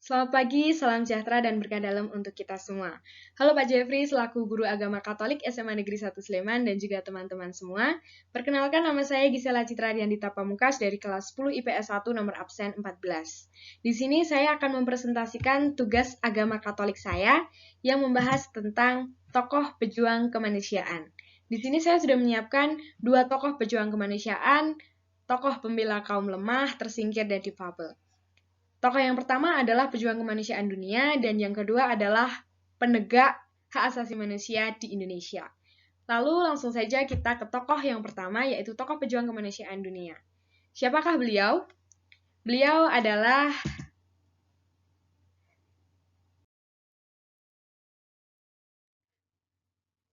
Selamat pagi, salam sejahtera dan berkah dalam untuk kita semua. Halo Pak Jeffrey, selaku Guru Agama Katolik SMA Negeri 1 Sleman dan juga teman-teman semua. Perkenalkan, nama saya Gisela Citra Diandita Pamungkas dari kelas 10 IPS 1 nomor absen 14. Di sini saya akan mempresentasikan tugas agama Katolik saya yang membahas tentang tokoh pejuang kemanusiaan. Di sini saya sudah menyiapkan 2 tokoh pejuang kemanusiaan, tokoh pembela kaum lemah, tersingkir, dan difabel. Tokoh yang pertama adalah pejuang kemanusiaan dunia, dan yang kedua adalah penegak hak asasi manusia di Indonesia. Lalu langsung saja kita ke tokoh yang pertama, yaitu tokoh pejuang kemanusiaan dunia. Siapakah beliau? Beliau adalah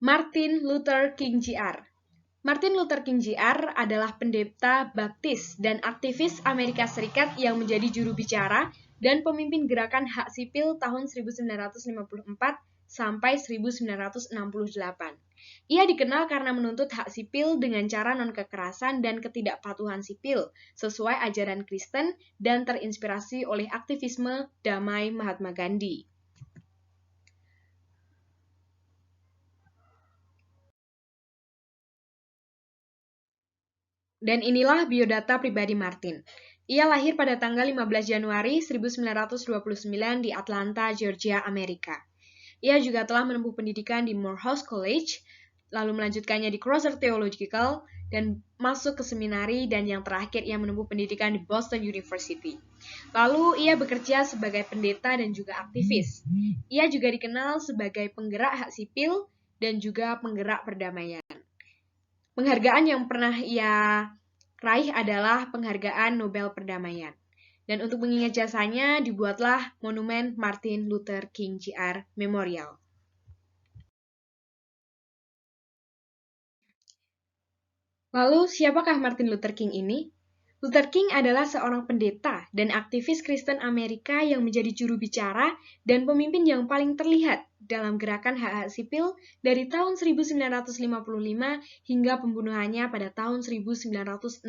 Martin Luther King Jr. Martin Luther King Jr. adalah pendeta baptis dan aktivis Amerika Serikat yang menjadi juru bicara dan pemimpin gerakan hak sipil tahun 1954 sampai 1968. Ia dikenal karena menuntut hak sipil dengan cara non-kekerasan dan ketidakpatuhan sipil, sesuai ajaran Kristen dan terinspirasi oleh aktivisme damai Mahatma Gandhi. Dan inilah biodata pribadi Martin. Ia lahir pada tanggal 15 Januari 1929 di Atlanta, Georgia, Amerika. Ia juga telah menempuh pendidikan di Morehouse College, lalu melanjutkannya di Crosser Theological, dan masuk ke seminari, dan yang terakhir ia menempuh pendidikan di Boston University. Lalu ia bekerja sebagai pendeta dan juga aktivis. Ia juga dikenal sebagai penggerak hak sipil dan juga penggerak perdamaian. Penghargaan yang pernah ia raih adalah penghargaan Nobel Perdamaian. Dan untuk mengingat jasanya, dibuatlah monumen Martin Luther King Jr. Memorial. Lalu, siapakah Martin Luther King ini? Luther King adalah seorang pendeta dan aktivis Kristen Amerika yang menjadi juru bicara dan pemimpin yang paling terlihat dalam gerakan hak-hak sipil dari tahun 1955 hingga pembunuhannya pada tahun 1968.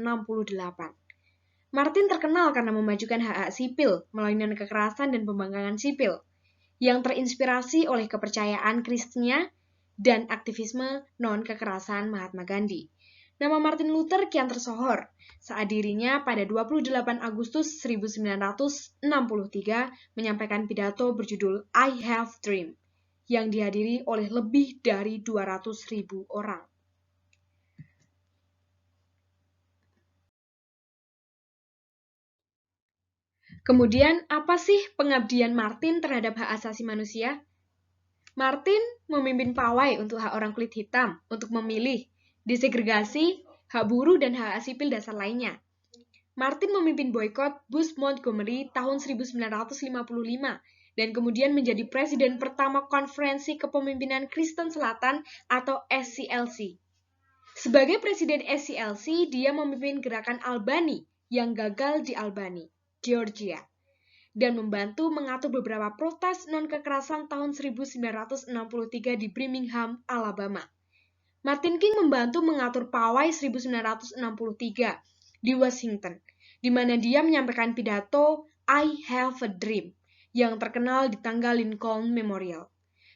Martin terkenal karena memajukan hak-hak sipil melalui non-kekerasan dan pembangkangan sipil, yang terinspirasi oleh kepercayaan Kristennya dan aktivisme non-kekerasan Mahatma Gandhi. Nama Martin Luther kian tersohor saat dirinya pada 28 Agustus 1963 menyampaikan pidato berjudul I Have Dream, yang dihadiri oleh lebih dari 200.000 orang. Kemudian, apa sih pengabdian Martin terhadap hak asasi manusia? Martin memimpin pawai untuk hak orang kulit hitam untuk memilih, desegregasi, hak buruh, dan hak sipil dasar lainnya. Martin memimpin boikot Bush Montgomery tahun 1955 dan kemudian menjadi presiden pertama Konferensi Kepemimpinan Kristen Selatan atau SCLC. Sebagai presiden SCLC, dia memimpin gerakan Albany yang gagal di Albany, Georgia, dan membantu mengatur beberapa protes non-kekerasan tahun 1963 di Birmingham, Alabama. Martin King membantu mengatur pawai 1963 di Washington, di mana dia menyampaikan pidato I Have a Dream yang terkenal di tanggal Lincoln Memorial.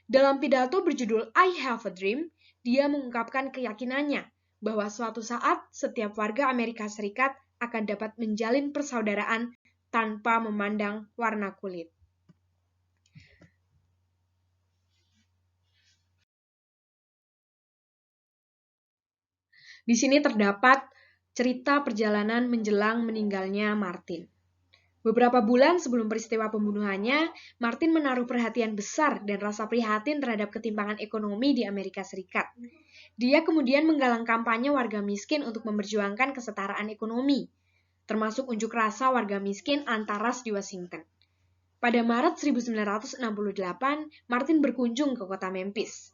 Dalam pidato berjudul I Have a Dream, dia mengungkapkan keyakinannya bahwa suatu saat setiap warga Amerika Serikat akan dapat menjalin persaudaraan tanpa memandang warna kulit. Di sini terdapat cerita perjalanan menjelang meninggalnya Martin. Beberapa bulan sebelum peristiwa pembunuhannya, Martin menaruh perhatian besar dan rasa prihatin terhadap ketimpangan ekonomi di Amerika Serikat. Dia kemudian menggalang kampanye warga miskin untuk memperjuangkan kesetaraan ekonomi, termasuk unjuk rasa warga miskin antar ras di Washington. Pada Maret 1968, Martin berkunjung ke kota Memphis.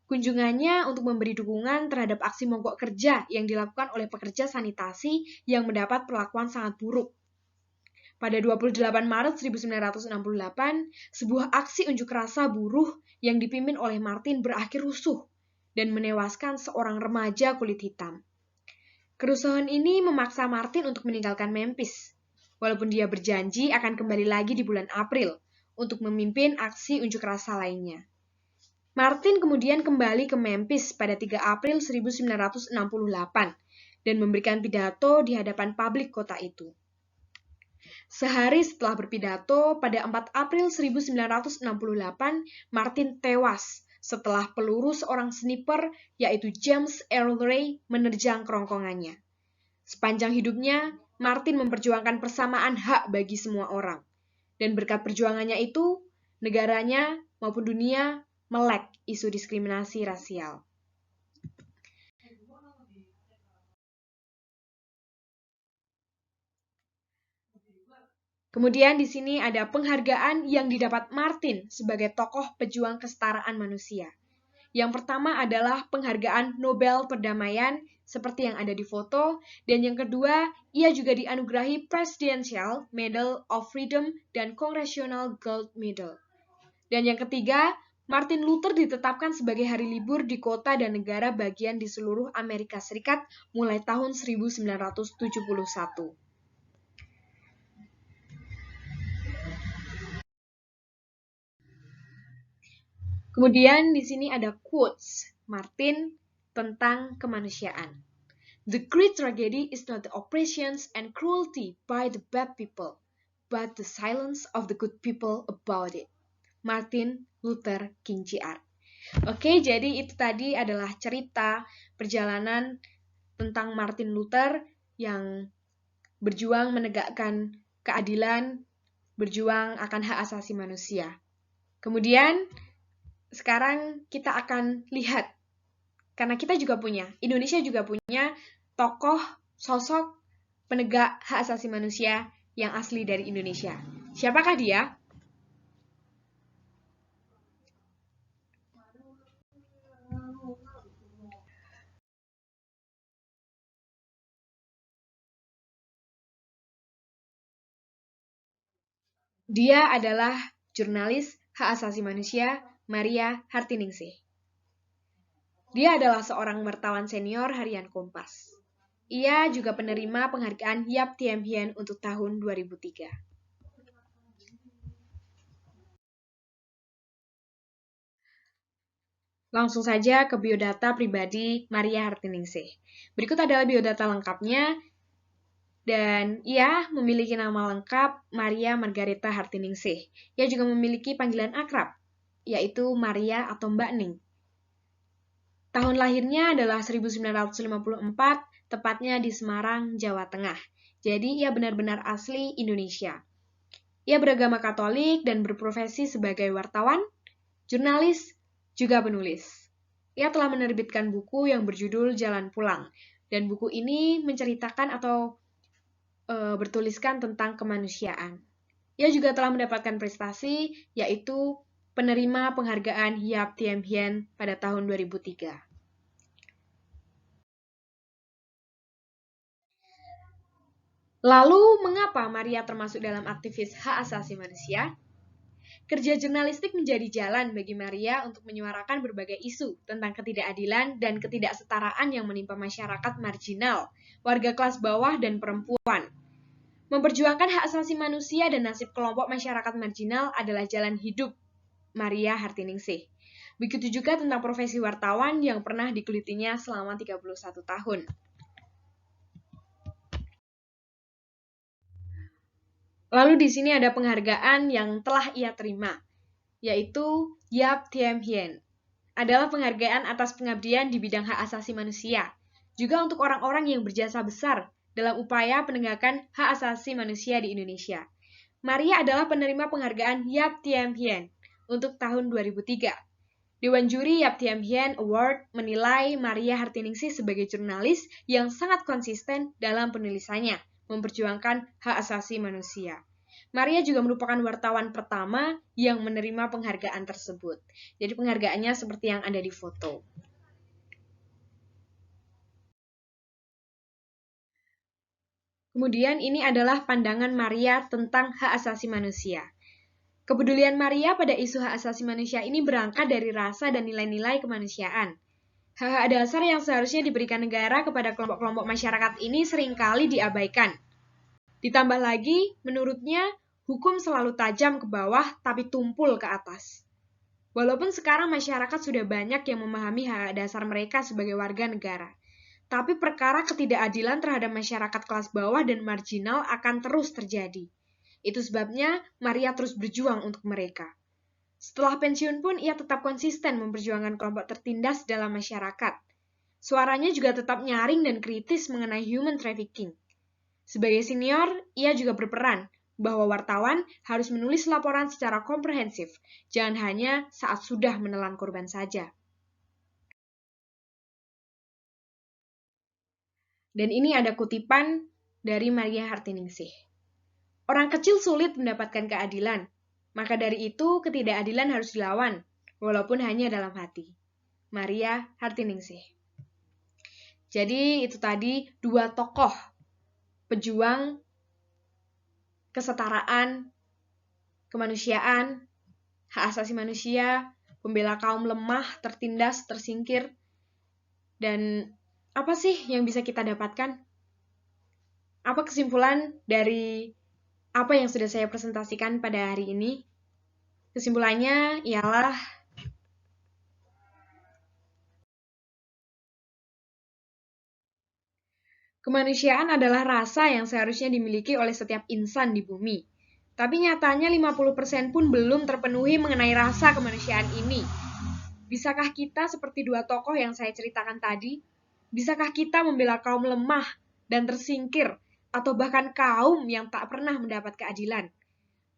Kunjungannya untuk memberi dukungan terhadap aksi mogok kerja yang dilakukan oleh pekerja sanitasi yang mendapat perlakuan sangat buruk. Pada 28 Maret 1968, sebuah aksi unjuk rasa buruh yang dipimpin oleh Martin berakhir rusuh dan menewaskan seorang remaja kulit hitam. Kerusuhan ini memaksa Martin untuk meninggalkan Memphis. Walaupun dia berjanji akan kembali lagi di bulan April untuk memimpin aksi unjuk rasa lainnya. Martin kemudian kembali ke Memphis pada 3 April 1968 dan memberikan pidato di hadapan publik kota itu. Sehari setelah berpidato, pada 4 April 1968, Martin tewas setelah peluru seorang sniper, yaitu James Earl Ray, menerjang kerongkongannya. Sepanjang hidupnya, Martin memperjuangkan persamaan hak bagi semua orang. Dan berkat perjuangannya itu, negaranya maupun dunia melek isu diskriminasi rasial. Kemudian di sini ada penghargaan yang didapat Martin sebagai tokoh pejuang kesetaraan manusia. Yang pertama adalah penghargaan Nobel Perdamaian seperti yang ada di foto, dan yang kedua, ia juga dianugerahi Presidential Medal of Freedom dan Congressional Gold Medal. Dan yang ketiga, Martin Luther ditetapkan sebagai hari libur di kota dan negara bagian di seluruh Amerika Serikat mulai tahun 1971. Kemudian di sini ada quotes Martin tentang kemanusiaan. The great tragedy is not the oppressions and cruelty by the bad people, but the silence of the good people about it. Martin Luther King Jr. Oke, jadi itu tadi adalah cerita perjalanan tentang Martin Luther yang berjuang menegakkan keadilan, berjuang akan hak asasi manusia. Kemudian sekarang kita akan lihat, karena kita juga punya, Indonesia juga punya tokoh, sosok penegak hak asasi manusia yang asli dari Indonesia. Siapakah dia? Dia adalah jurnalis hak asasi manusia Maria Hartiningsih. Dia adalah seorang wartawan senior harian Kompas. Ia juga penerima penghargaan Yap Tiem Hien untuk tahun 2003. Langsung saja ke biodata pribadi Maria Hartiningsih. Berikut adalah biodata lengkapnya, dan ia memiliki nama lengkap Maria Margareta Hartiningsih. Ia juga memiliki panggilan akrab, yaitu Maria atau Mbak Ning. Tahun lahirnya adalah 1954, tepatnya di Semarang, Jawa Tengah. Jadi ia benar-benar asli Indonesia. Ia beragama Katolik dan berprofesi sebagai wartawan, jurnalis, juga penulis. Ia telah menerbitkan buku yang berjudul Jalan Pulang, dan buku ini menceritakan atau bertuliskan tentang kemanusiaan. Ia juga telah mendapatkan prestasi, yaitu penerima penghargaan Yap Tiem Hien pada tahun 2003. Lalu, mengapa Maria termasuk dalam aktivis hak asasi manusia? Kerja jurnalistik menjadi jalan bagi Maria untuk menyuarakan berbagai isu tentang ketidakadilan dan ketidaksetaraan yang menimpa masyarakat marginal, warga kelas bawah, dan perempuan. Memperjuangkan hak asasi manusia dan nasib kelompok masyarakat marginal adalah jalan hidup Maria Hartiningsih. Begitu juga tentang profesi wartawan yang pernah digelutinya selama 31 tahun. Lalu di sini ada penghargaan yang telah ia terima, yaitu Yap Tiem Hien. Adalah penghargaan atas pengabdian di bidang hak asasi manusia, juga untuk orang-orang yang berjasa besar dalam upaya penegakan hak asasi manusia di Indonesia. Maria adalah penerima penghargaan Yap Tiem Hien untuk tahun 2003. Dewan Juri Yap Tiem Hien Award menilai Maria Hartiningsih sebagai jurnalis yang sangat konsisten dalam penulisannya, memperjuangkan hak asasi manusia. Maria juga merupakan wartawan pertama yang menerima penghargaan tersebut. Jadi penghargaannya seperti yang ada di foto. Kemudian ini adalah pandangan Maria tentang hak asasi manusia. Kepedulian Maria pada isu hak asasi manusia ini berangkat dari rasa dan nilai-nilai kemanusiaan. Hak-hak dasar yang seharusnya diberikan negara kepada kelompok-kelompok masyarakat ini seringkali diabaikan. Ditambah lagi, menurutnya, hukum selalu tajam ke bawah tapi tumpul ke atas. Walaupun sekarang masyarakat sudah banyak yang memahami hak dasar mereka sebagai warga negara, tapi perkara ketidakadilan terhadap masyarakat kelas bawah dan marginal akan terus terjadi. Itu sebabnya Maria terus berjuang untuk mereka. Setelah pensiun pun ia tetap konsisten memperjuangkan kelompok tertindas dalam masyarakat. Suaranya juga tetap nyaring dan kritis mengenai human trafficking. Sebagai senior, ia juga berperan bahwa wartawan harus menulis laporan secara komprehensif, jangan hanya saat sudah menelan korban saja. Dan ini ada kutipan dari Maria Hartiningsih. Orang kecil sulit mendapatkan keadilan, maka dari itu ketidakadilan harus dilawan, walaupun hanya dalam hati. Maria Hartiningsih. Jadi itu tadi dua tokoh pejuang kesetaraan, kemanusiaan, hak asasi manusia, pembela kaum lemah, tertindas, tersingkir. Dan apa sih yang bisa kita dapatkan? Apa kesimpulan dari apa yang sudah saya presentasikan pada hari ini? Kesimpulannya ialah kemanusiaan adalah rasa yang seharusnya dimiliki oleh setiap insan di bumi. Tapi nyatanya 50% pun belum terpenuhi mengenai rasa kemanusiaan ini. Bisakah kita seperti dua tokoh yang saya ceritakan tadi? Bisakah kita membela kaum lemah dan tersingkir, atau bahkan kaum yang tak pernah mendapat keadilan?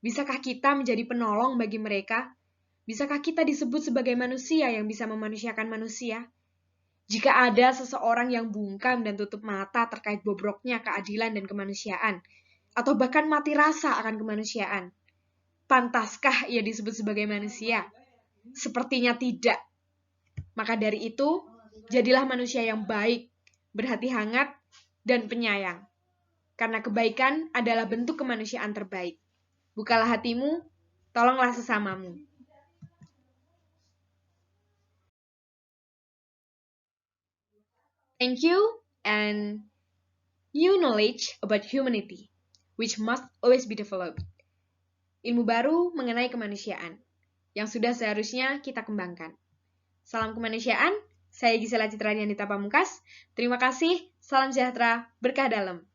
Bisakah kita menjadi penolong bagi mereka? Bisakah kita disebut sebagai manusia yang bisa memanusiakan manusia? Jika ada seseorang yang bungkam dan tutup mata terkait bobroknya keadilan dan kemanusiaan, atau bahkan mati rasa akan kemanusiaan, pantaskah ia disebut sebagai manusia? Sepertinya tidak. Maka dari itu, jadilah manusia yang baik, berhati hangat, dan penyayang. Karena kebaikan adalah bentuk kemanusiaan terbaik. Bukalah hatimu, tolonglah sesamamu. Thank you, and new knowledge about humanity, which must always be developed. Ilmu baru mengenai kemanusiaan, yang sudah seharusnya kita kembangkan. Salam kemanusiaan, saya Gisela Citradianita Pamungkas. Terima kasih, salam sejahtera, berkah dalam.